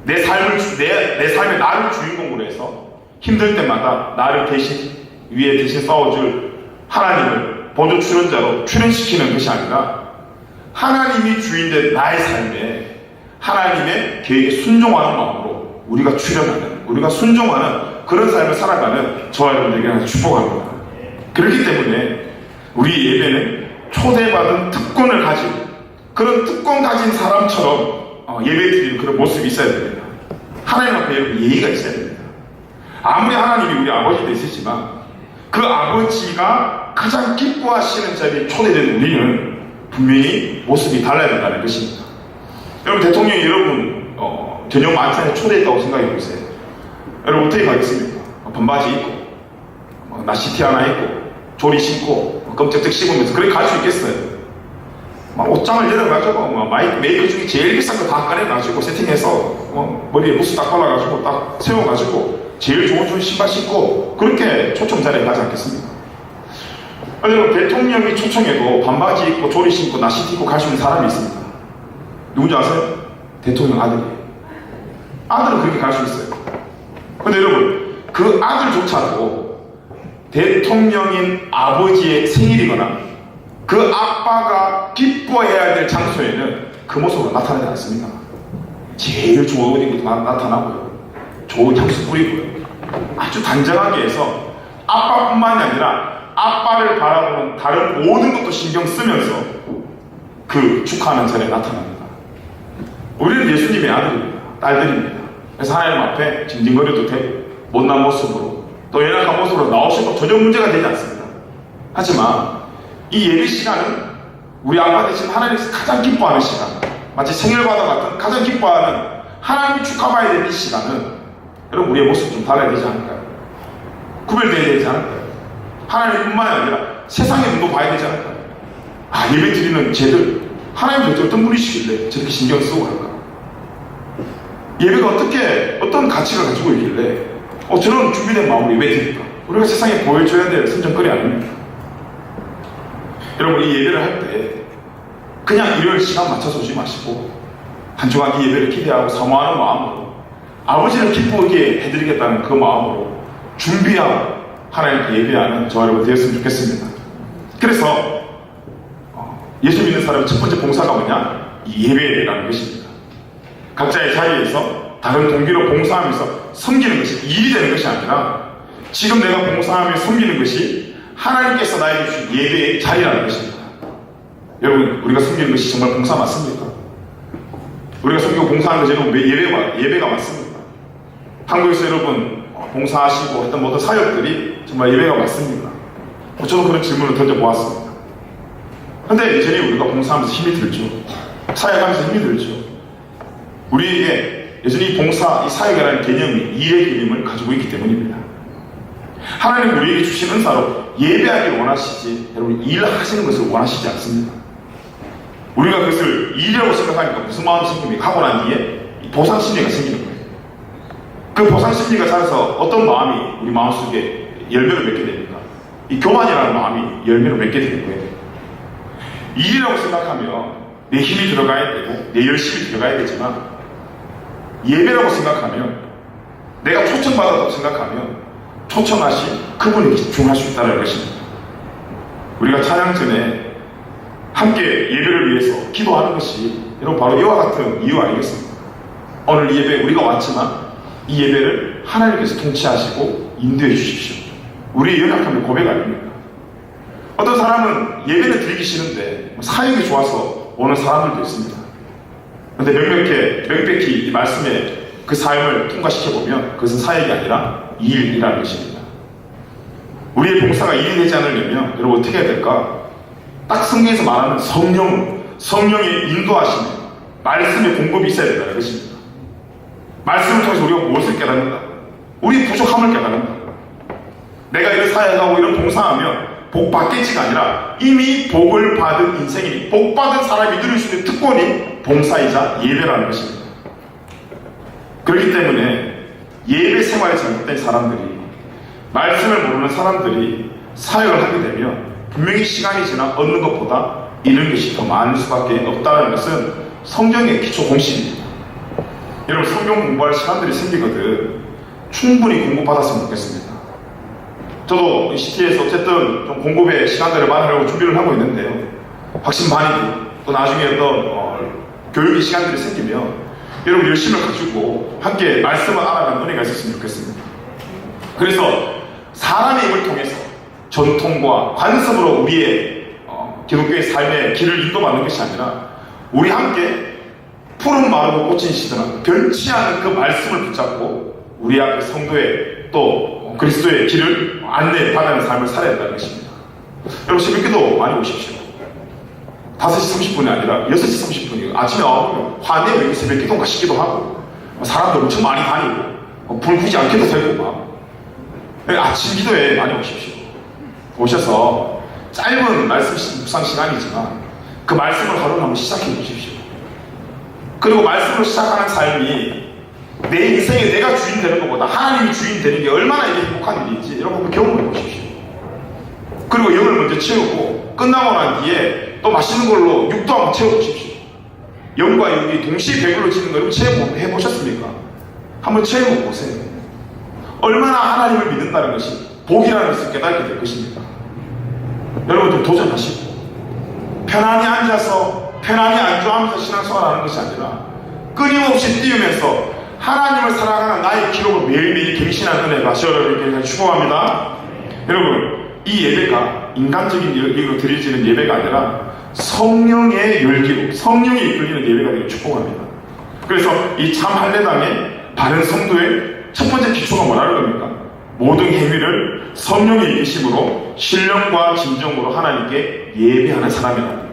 내 삶의 나를 주인공으로 해서 힘들 때마다 나를 위에 대신 싸워줄 하나님을 보조 출연자로 출연시키는 것이 아니라 하나님이 주인된 나의 삶에 하나님의 계획에 순종하는 마음으로 우리가 출연하는, 우리가 순종하는 그런 삶을 살아가는 저와 여러분들에게 축복합니다. 그렇기 때문에 우리 예배는 초대받은 특권을 가진 그런 특권 가진 사람처럼 예배 드리는 그런 모습이 있어야 됩니다. 하나님 앞에 예의가 있어야 됩니다. 아무리 하나님이 우리 아버지 되시지만 그 아버지가 가장 기뻐하시는 자리에 초대된 우리는 분명히 모습이 달라야 된다는 것입니다. 여러분 대통령이 여러분 저녁 만찬에 초대했다고 생각해 보세요. 여러분 어떻게 가겠습니까? 반바지 입고 나시티 하나 입고 조리 신고 껌쩍쩍 씹으면서 그렇게 갈 수 있겠어요? 막 옷장을 열어가지고 메이크 중에 제일 비싼 거 다 꺼내가지고 세팅해서 머리에 무스 딱 발라가지고 딱 세워가지고 제일 좋은 신발 신고 그렇게 초청 자리에 가지 않겠습니까? 여러분 대통령이 초청해도 반바지 입고 조리 신고 나시티 입고 갈 수 있는 사람이 있습니다. 누군지 아세요? 대통령 아들이에요. 아들은 그렇게 갈 수 있어요. 근데 여러분 그 아들조차도 대통령인 아버지의 생일이거나 그 아빠가 기뻐해야 될 장소에는 그 모습으로 나타나지 않습니다. 제일 좋은 옷 입고 나타나고요. 좋은 향수 뿌리고요. 아주 단정하게 해서 아빠뿐만이 아니라 아빠를 바라보는 다른 모든 것도 신경 쓰면서 그 축하하는 자리에 나타납니다. 우리는 예수님의 아들입니다. 딸들입니다. 그래서 하나님 앞에 징징거려도 되고 못난 모습으로 또 연약한 모습으로 나오셔도 전혀 문제가 되지 않습니다. 하지만 이 예배 시간은 우리 아빠 대신 하나님께서 가장 기뻐하는 시간, 마치 생일과도 같은 가장 기뻐하는 하나님이 축하받아야 되는 이 시간은 여러분 우리의 모습이 좀 달라야 되지 않을까요? 구별되어야 되지 않을까요? 하나님뿐만이 아니라 세상의 눈도 봐야 되지 않을까요? 아, 예배 드리는 쟤들 하나님 도대체 어떤 분이시길래 저렇게 신경 쓰고 할까? 예배가 어떤 가치를 가지고 있길래 저런 준비된 마음으로 예배 드릴까? 우리가 세상에 보여줘야 될 선정거리 아닙니까? 여러분 이 예배를 할 때 그냥 일요일 시간 맞춰서 오지 마시고 한 주간 이 예배를 기대하고 사모하는 마음으로 아버지를 기쁘게 해드리겠다는 그 마음으로 준비하고 하나님께 예배하는 저와 여러분 되었으면 좋겠습니다. 그래서 예수 믿는 사람의 첫 번째 봉사가 뭐냐? 이 예배라는 것입니다. 각자의 자리에서 다른 동기로 봉사하면서 섬기는 것이 일이 되는 것이 아니라 지금 내가 봉사하며 섬기는 것이 하나님께서 나에게 주신 예배의 자리라는 것입니다. 여러분 우리가 섬기는 것이 정말 봉사 맞습니까? 우리가 섬기고 봉사하는 것이 여러분 예배가 맞습니까? 한국에서 여러분 봉사하시고 했던 모든 사역들이 정말 예배가 맞습니까? 저도 그런 질문을 던져보았습니다. 근데 여전히 우리가 봉사하면서 힘이 들죠. 사역하면서 힘이 들죠. 우리에게 여전히 봉사, 이 사역이라는 개념이 일의 개념을 가지고 있기 때문입니다. 하나님 우리에게 주신 은사로 예배하기를 원하시지 여러분 일하시는 것을 원하시지 않습니다. 우리가 그것을 일이라고 생각하니까 무슨 마음이 생깁니까? 하고 난 뒤에 보상심리가 생기는 거예요. 그 보상심리가 자라서 어떤 마음이 우리 마음속에 열매를 맺게 됩니까? 이 교만이라는 마음이 열매를 맺게 되는 거예요. 일이라고 생각하면 내 힘이 들어가야 되고 내 열심이 들어가야 되지만 예배라고 생각하면 내가 초청받았다고 생각하면 초청하신 그분에게 집중할 수 있다는 것입니다. 우리가 찬양 전에 함께 예배를 위해서 기도하는 것이 여러분 바로 이와 같은 이유 아니겠습니까? 오늘 예배 우리가 왔지만 이 예배를 하나님께서 통치하시고 인도해 주십시오. 우리의 연약함의 고백 아닙니까? 어떤 사람은 예배를 드리기 싫은데 사역이 좋아서 오는 사람들도 있습니다. 그런데 명백히 이 말씀에 그 사역을 통과시켜보면 그것은 사역이 아니라 일이라는 것입니다. 우리의 봉사가 일이 되지 않으려면 여러분 어떻게 해야 될까? 딱 성경에서 말하는 성령의 인도하심에 말씀의 공급이 있어야 된다는 것입니다. 말씀을 통해서 우리가 무엇을 깨닫는다? 우리의 부족함을 깨닫는다. 내가 이런 사역하고 이런 봉사하면 복 받겠지가 아니라 이미 복을 받은 인생이니 복 받은 사람이 누릴 수 있는 특권이 봉사이자 예배라는 것입니다. 그렇기 때문에 예배 생활이 잘못된 사람들이 말씀을 모르는 사람들이 사역을 하게 되면 분명히 시간이 지나 얻는 것보다 잃는 것이 더 많을 수밖에 없다는 것은 성경의 기초 공식입니다. 여러분 성경 공부할 시간들이 생기거든 충분히 공부받았으면 좋겠습니다. 저도 CT에서 어쨌든 좀 공급의 시간들을 마련하려고 준비를 하고 있는데요. 확신반이고 또 나중에 어떤 교육의 시간들이 생기면 여러분 열심을 가지고 함께 말씀을 알아가는 은혜가 있었으면 좋겠습니다. 그래서 사람의 입을 통해서 전통과 관습으로 우리의 기독교의 삶의 길을 인도받는 것이 아니라 우리 함께 푸른 마르고 꽂힌 시드나 변치 않은 그 말씀을 붙잡고 우리 앞에 성도의 또 그리스도의 길을 안내받는 삶을 살아야 한다는 것입니다. 여러분 새벽기도 많이 오십시오. 5시 30분이 아니라 6시 30분이에요. 아침에 나오면 화내어 여기 새벽기도 가시기도 하고 사람들 엄청 많이 다니고 불 끄지 않게도 되고 막 아침 기도에 많이 오십시오. 오셔서 짧은 말씀 묵상 시간이지만 그 말씀을 하루에 한번 시작해 보십시오. 그리고 말씀으로 시작하는 삶이 내 인생에 내가 주인 되는 것보다 하나님이 주인 되는 게 얼마나 이게 행복한 일인지 여러분 한번 경험해 보십시오. 그리고 영을 먼저 채우고 끝나고 난 뒤에 또 맛있는 걸로 육도 한번 채워보십시오. 영과 육이 동시에 배불러 지는 거 여러분 체험해 보셨습니까? 한번 체험해 보세요. 얼마나 하나님을 믿는다는 것이 복이라는 것을 깨닫게 될 것입니다. 여러분 좀 도전하시고 편안히 앉아서 편안히 안주하면서 신앙생활하는 것이 아니라 끊임없이 뛰면서 하나님을 사랑하는 나의 기록을 매일매일 갱신하는 은혜가 여러분에게 축복합니다. 여러분 이 예배가 인간적인 열기로 드려지는 예배가 아니라 성령의 열기로 성령이 이끌리는 예배가 되길 축복합니다. 그래서 이 참 할례당의 바른 성도의 첫 번째 기초가 뭐라는 겁니까? 모든 행위를 성령의 이끄심으로 신령과 진정으로 하나님께 예배하는 사람이다.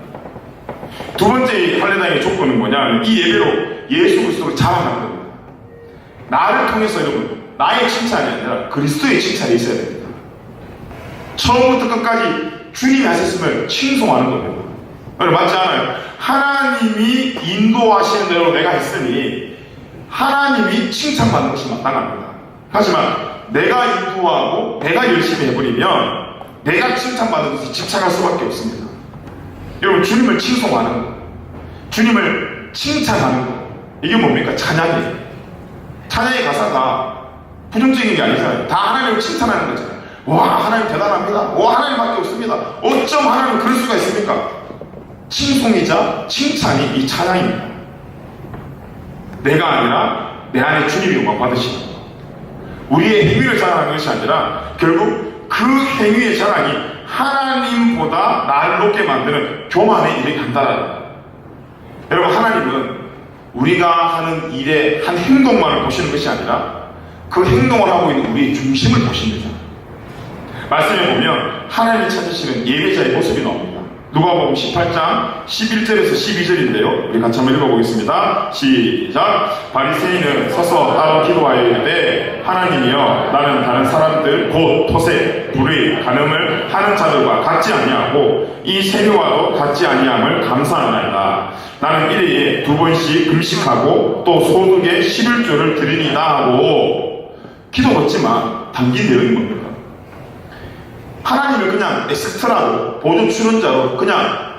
두 번째 할례당의 조건은 뭐냐면 이 예배로 예수 그리스도를 자랑하는 겁니다. 나를 통해서 여러분, 나의 칭찬이 아니라 그리스도의 칭찬이 있어야 됩니다. 처음부터 끝까지 주님이 하셨음을 칭송하는 겁니다. 여러분 맞지 않아요? 하나님이 인도하시는 대로 내가 했으니 하나님이 칭찬받는 것이 마땅합니다. 하지만 내가 인도하고 내가 열심히 해버리면 내가 칭찬받는 것에 집착할 수밖에 없습니다. 여러분 주님을 칭송하는 것, 주님을 칭찬하는 것, 이게 뭡니까? 찬양이에요. 찬양의 가사가 부정적인 게 아니잖아요. 다 하나님을 칭찬하는 거잖아요. 와 하나님 대단합니다. 와 하나님밖에 없습니다. 어쩜 하나님 그럴 수가 있습니까? 칭송이자 칭찬이 이 찬양입니다. 내가 아니라 내 안에 주님이 영광 받으시는 것. 우리의 행위를 자랑하는 것이 아니라 결국 그 행위의 자랑이 하나님보다 나를 높게 만드는 교만에 이르게 한다라는 거예요. 여러분 하나님은 우리가 하는 일의 한 행동만을 보시는 것이 아니라 그 행동을 하고 있는 우리의 중심을 보십니다. 말씀해 보면 하나님이 찾으시는 예배자의 모습이 나옵니다. 누가복음 18장 11절에서 12절인데요. 우리 같이 한번 읽어보겠습니다. 시작. 바리새인은 서서 따로 기도하였는데 하나님이여 나는 다른 사람들 곧 토색, 불의, 간음을 하는 자들과 같지 아니하고 이 세리와도 같지 아니함을 감사하나이다. 나는 일회에 2번씩 금식하고 또 소득의 11조를 드리니다 하고 기도했지만 담긴 내용이 뭡니까? 하나님을 그냥 엑스트라로 보조 출연자로 그냥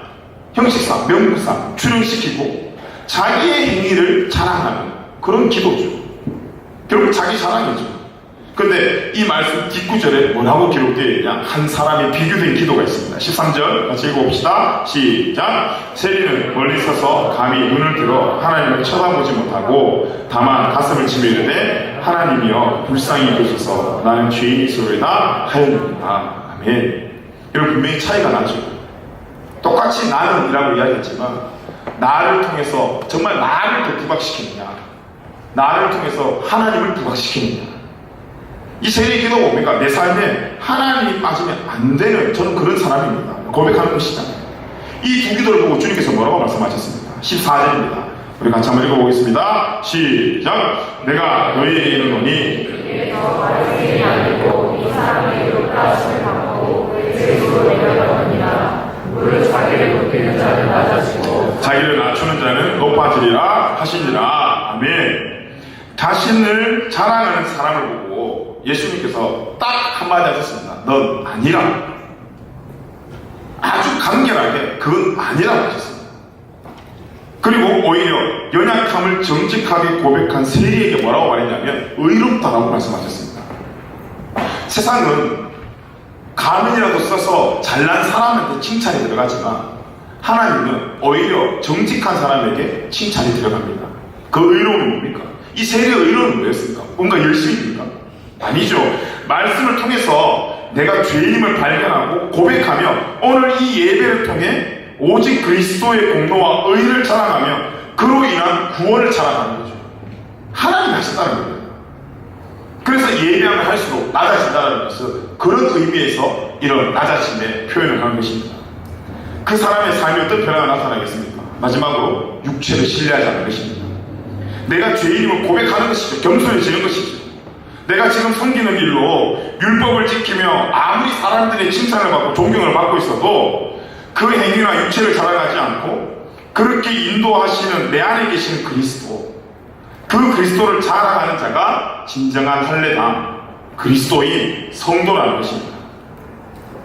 형식상, 명분상 출연시키고 자기의 행위를 자랑하는 그런 기도죠. 결국 자기 자랑이죠. 근데 이 말씀 뒷구절에 뭐라고 기록되어 있냐? 한 사람이 비교된 기도가 있습니다. 13절 같이 읽어봅시다. 시작. 세리는 멀리 서서 감히 눈을 들어 하나님을 쳐다보지 못하고 다만 가슴을 치며 이르되 하나님이여 불쌍히 여기소서 나는 죄인이소이다 하였느니라. 아멘. 여러분 분명히 차이가 나죠. 똑같이 나는 이라고 이야기했지만 나를 통해서 정말 나를 더 부각시키느냐, 나를 통해서 하나님을 부각시키느냐. 이 세리의 기도가 뭡니까? 내 삶에 하나님이 빠지면 안 되는 저는 그런 사람입니다. 고백하는 것이잖아요. 이 두 기도를 보고 주님께서 뭐라고 말씀하셨습니까? 14절입니다. 우리 같이 한번 읽어보겠습니다. 시작. 내가 너희에게 이르노니 자기를 낮추는 자는 높아지리라 하시니라. 아멘. 자신을 자랑하는 사람을 보고 예수님께서 딱 한마디 하셨습니다. 넌 아니라. 아주 간결하게 그건 아니라고 하셨습니다. 그리고 오히려 연약함을 정직하게 고백한 세리에게 뭐라고 말했냐면 의롭다라고 말씀하셨습니다. 세상은 가면이라도 써서 잘난 사람한테 칭찬이 들어가지만 하나님은 오히려 정직한 사람에게 칭찬이 들어갑니다. 그 의로움이 뭡니까? 이 세리의 의로움은 뭐였습니까? 뭔가 열심입니까? 아니죠. 말씀을 통해서 내가 죄인임을 발견하고 고백하며 오늘 이 예배를 통해 오직 그리스도의 공로와 의를 자랑하며 그로 인한 구원을 자랑하는 거죠. 하나님이 하셨다는 거예요. 그래서 예배하면 할수록 낮아진다는 것은 그런 의미에서 이런 낮아짐의 표현을 하는 것입니다. 그 사람의 삶이 어떤 변화가 나타나겠습니까? 마지막으로 육체를 신뢰하지 않는 것입니다. 내가 죄인임을 고백하는 것이죠. 겸손해지는 것이죠. 내가 지금 섬기는 일로 율법을 지키며 아무리 사람들의 칭찬을 받고 존경을 받고 있어도 그 행위나 육체를 자랑하지 않고 그렇게 인도하시는 내 안에 계시는 그리스도, 그 그리스도를 자랑하는 자가 진정한 할례당 그리스도인 성도라는 것입니다.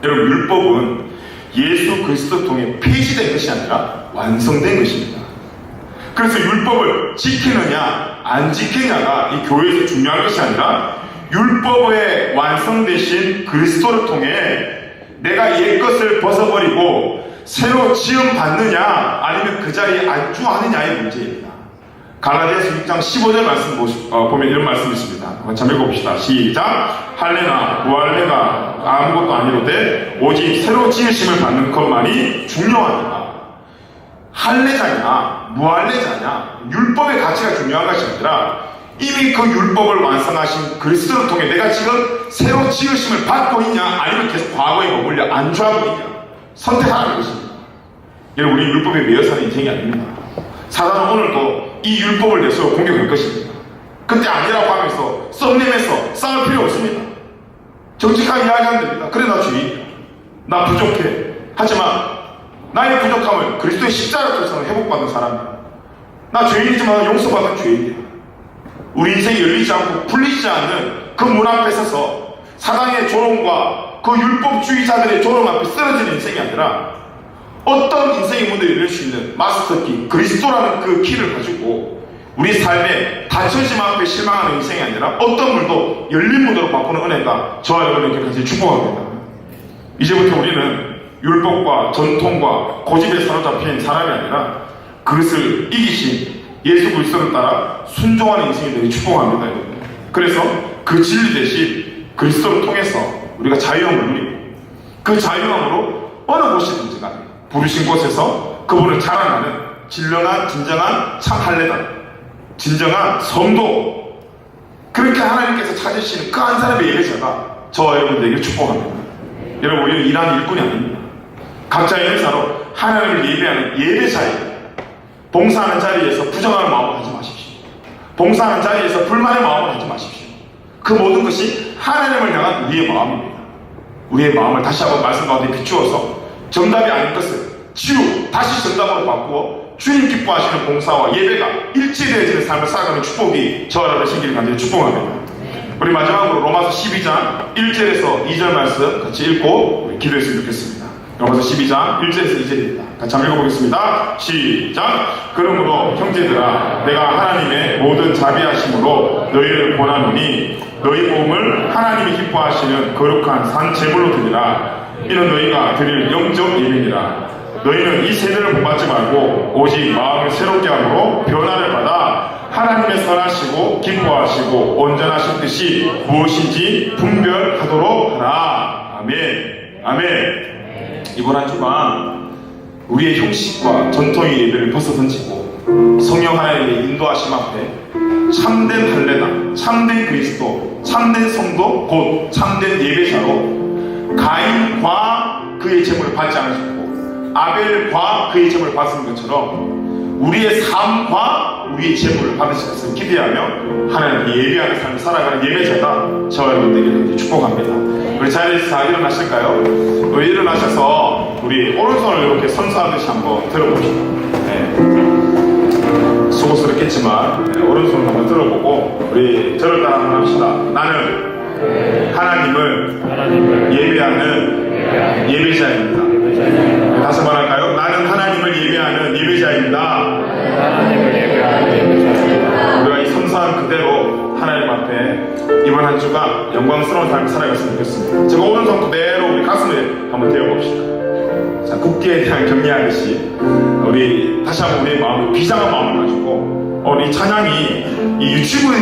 여러분 율법은 예수 그리스도 통해 폐지된 것이 아니라 완성된 것입니다. 그래서 율법을 지키느냐 안 지키느냐가 이 교회에서 중요한 것이 아니라 율법의 완성되신 그리스도를 통해 내가 옛것을 벗어버리고 새로 지음받느냐 아니면 그 자리에 안주하느냐의 문제입니다. 갈라디아서 6장 15절 말씀 보면 이런 말씀이 있습니다. 한번 읽어봅시다. 시작. 할례나 무할례가 아무것도 아니로되 오직 새로 지으심을 받는 것만이 중요하니라. 할례자냐 무할례자냐 율법의 가치가 중요한 것이 아니라 이미 그 율법을 완성하신 그리스도를 통해 내가 지금 새로 지으심을 받고 있냐 아니면 계속 과거에 머물려 안주하고 있냐 선택하는 것입니다. 여러분, 우리 율법에 매여 사는 인생이 아닙니다. 사단은 오늘도 이 율법을 내서 공격할 것입니다. 근데 아니라고 하면서 썸내면서 싸울 필요 없습니다. 정직하게 이야기하면 됩니다. 그래, 나 죄인이야. 나 부족해. 하지만 나의 부족함을 그리스도의 십자가 통해서 회복받은 사람이야. 나 죄인이지만 용서받은 죄인이야. 우리 인생이 열리지 않고 풀리지 않는 그 문 앞에 서서 사단의 조롱과 그 율법주의자들의 조롱 앞에 쓰러지는 인생이 아니라 어떤 인생의 문을 열릴 수 있는 마스터키, 그리스도라는 그 키를 가지고 우리 삶에 닫혀짐 앞에 실망하는 인생이 아니라 어떤 문도 열린 문으로 바꾸는 은혜가 저와 여러분에게 같이 축복합니다. 이제부터 우리는 율법과 전통과 고집에 사로잡힌 사람이 아니라 그것을 이기신 예수 그리스도를 따라 순종하는 인생이 되기 축복합니다, 여러분. 그래서 그 진리 대신 그리스도를 통해서 우리가 자유함을 누리고 그 자유함으로 어느 곳이든지 간에 부르신 곳에서 그분을 자랑하는 진정한 참 할례다, 진정한 성도, 그렇게 하나님께서 찾으시는 그 한 사람의 예배자가 저와 여러분들에게 축복합니다. 여러분, 우리는 일하는 일꾼이 아닙니다. 각자의 은사로 하나님을 예배하는 예배자예요. 봉사하는 자리에서 부정하는 마음을 하지 마십시오. 봉사하는 자리에서 불만의 마음을 하지 마십시오. 그 모든 것이 하나님을 향한 우리의 마음입니다. 우리의 마음을 다시 한번 말씀 가운데 비추어서 정답이 아닌 것을 다시 정답으로 바꾸어 주님 기뻐하시는 봉사와 예배가 일치되어지는 삶을 살아가는 축복이 저와 여러분의 생기를 간절히 축복합니다. 우리 마지막으로 로마서 12장 1절에서 2절 말씀 같이 읽고 기도했으면 좋겠습니다. 로마서 12장 1절에서 2절입니다. 같이 한번 읽어보겠습니다. 시작! 그러므로 형제들아, 내가 하나님의 모든 자비하심으로 너희를 권하노니 너희 몸을 하나님이 기뻐하시는 거룩한 산 제물로 드리라. 이는 너희가 드릴 영적 예배니라. 너희는 이 세대를 본받지 말고 오직 마음을 새롭게 함으로 변화를 받아 하나님의 선하시고 기뻐하시고 온전하신 뜻이 무엇인지 분별하도록 하라. 아멘. 아멘. 이번 한 주간 우리의 형식과 전통의 예배를 벗어던지고 성령 하나님의 인도하심 앞에 참된 할례다, 참된 그리스도, 참된 성도, 곧 참된 예배자로 가인과 그의 제물을 받지 않으셨고 아벨과 그의 제물을 받은 것처럼 우리의 삶과 우리의 제물을 받으실 것을 기대하며 하나님께 예배하는 삶을 살아가는 예배자가 저와 여러분들에게 축복합니다. 우리 자리에서 다 일어나실까요? 우리 일어나셔서 우리 오른손을 이렇게 선사하듯이 한번 들어봅시다. 네. 수고스럽겠지만 오른손을 한번 들어보고 우리 저를 따라 한번 합시다. 나는 하나님을 예배하는 예배자입니다. 다시 말할까요? 나는 하나님을 예배하는 예배자입니다. 우리가 이 선사한 그대로 하나님 앞에 이번 한 주가 영광스러운 삶을 살아갔으면 좋겠습니다. 제가 오른손 그대로 우리 가슴에 한번 대어봅시다. 자, 국기에 대한 경례하듯이 우리 다시 한번 우리의 마음을 비장한 마음을 가지고 우리 찬양이 이 유치부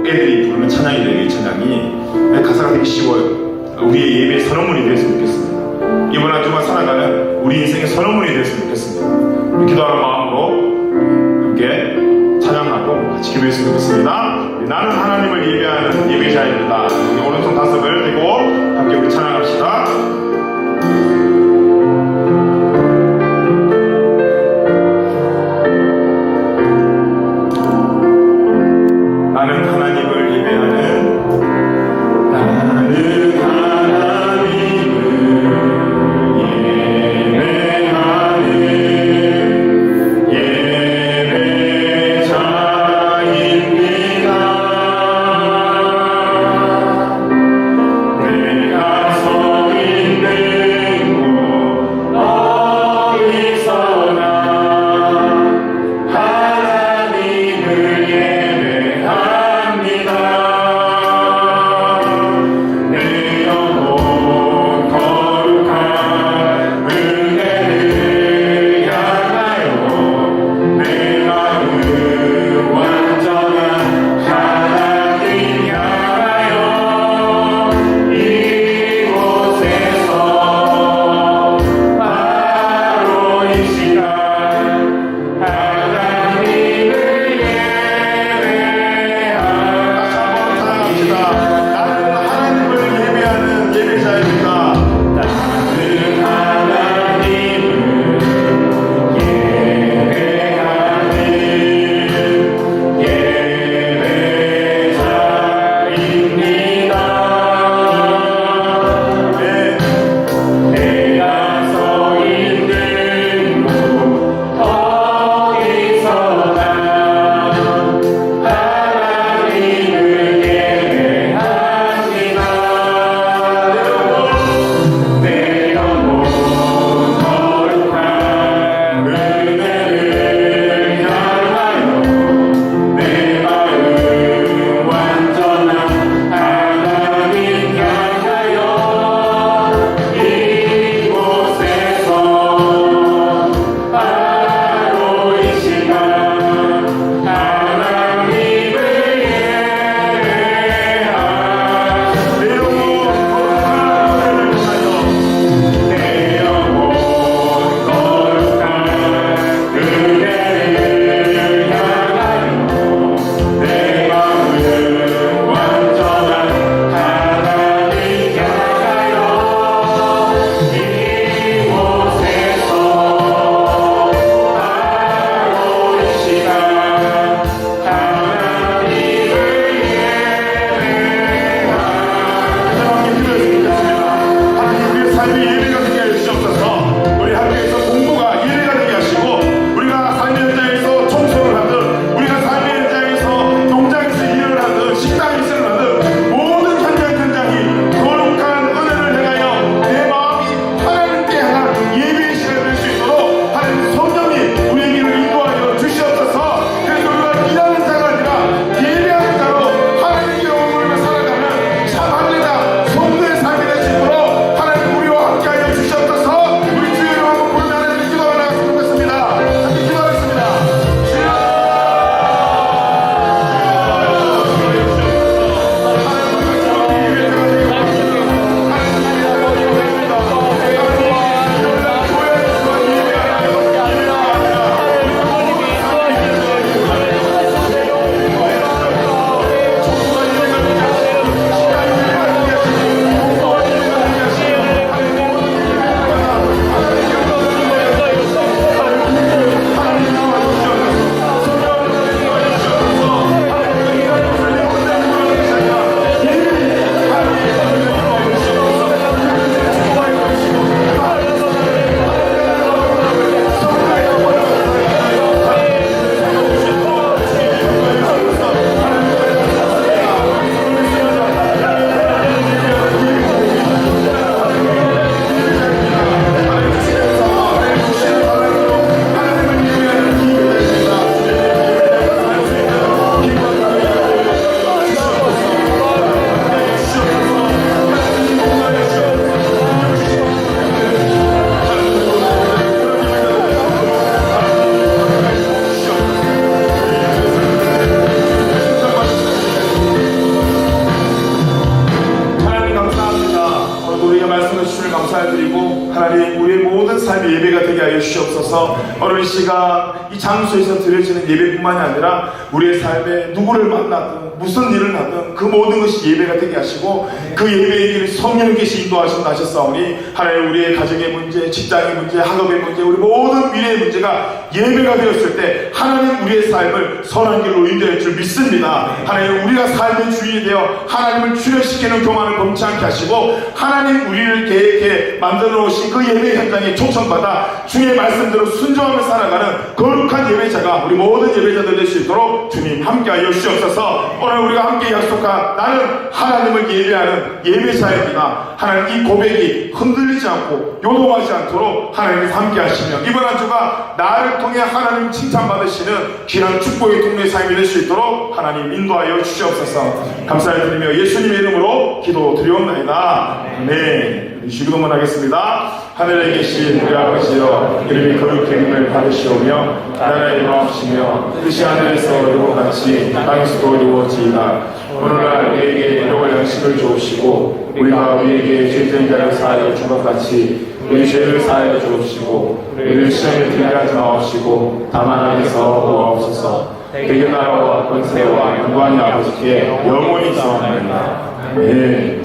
애들이 부르는 찬양이래요. 이 찬양이 가사가 되게 쉬워요. 우리의 예배의 선언문이 되었으면 좋겠습니다. 이번 한 주만 살아가는 우리 인생의 선언문이 되었으면 좋겠습니다. 기도하는 마음으로 함께 찬양하고 같이 기도했으면 좋겠습니다. 나는 하나님을 예배하는 예배자입니다. 우리 오른손 가슴을 들고 함께 우리 찬양합시다. 나는 하나님을 예배하는 내가
삶의 예배가 되게 하여 주시옵소서. 오늘 이 시간 이 장소에서 드려지는 예배뿐만이 아니라 우리의 삶에 누구를 만나든 무슨 일을 하든 그 모든 것이 예배가 되게 하시고 그 예배의 길을 성령께서 인도하신다 하셨사오니 하나님 우리의 가정의 문제, 직장의 문제, 학업의 문제, 우리 모든 미래의 문제가 예배가 되었을 때 하나님 우리의 삶을 선한 길로 인도할 줄 믿습니다. 하나님 우리가 삶의 주인이 되어 하나님을 출현시키는 교만을 범치 않게 하시고 하나님 우리를 계획해 만들어 놓으신 그 예배 현장에 초청받아 주의 말씀대로 순종하며 살아가는 거룩한 예배자가 우리 모든 예배자들 될 수 있도록 주님 함께하여 주시옵소서. 오늘 우리가 함께 약속한 나는 하나님을 예배하는 예배자입니다. 하나님 이 고백이 흔들리지 않고 요동하지 않도록 하나님께서 함께 하시며 이번 한 주가 나를 통해 하나님 칭찬받으시는 귀한 축복의 동네 삶이 될 수 있도록 하나님 인도하여 주시옵소서. 감사드리며 예수님의 이름으로 기도드리옵나이다. 네. 기도문 하겠습니다. 하늘에 계신 우리 아버지여 이름이 거룩히 여김을 받으시오며 나라의 임하옵시며 뜻이 하늘에서 이루어 같이 땅에서도 이루어지이다. 오늘날 우리에게 일용할 양식을 주옵시고 우리가 우리에게 죄진 자를 사하여 준 것 같이 우리 죄를 사하여 주옵시고 우리를 시험에 들게 하지 마옵시고 다만 안에서 구하옵소서. 대개 나라와 권세와 영광이 아버지께 영원히 있사옵나이다. 네.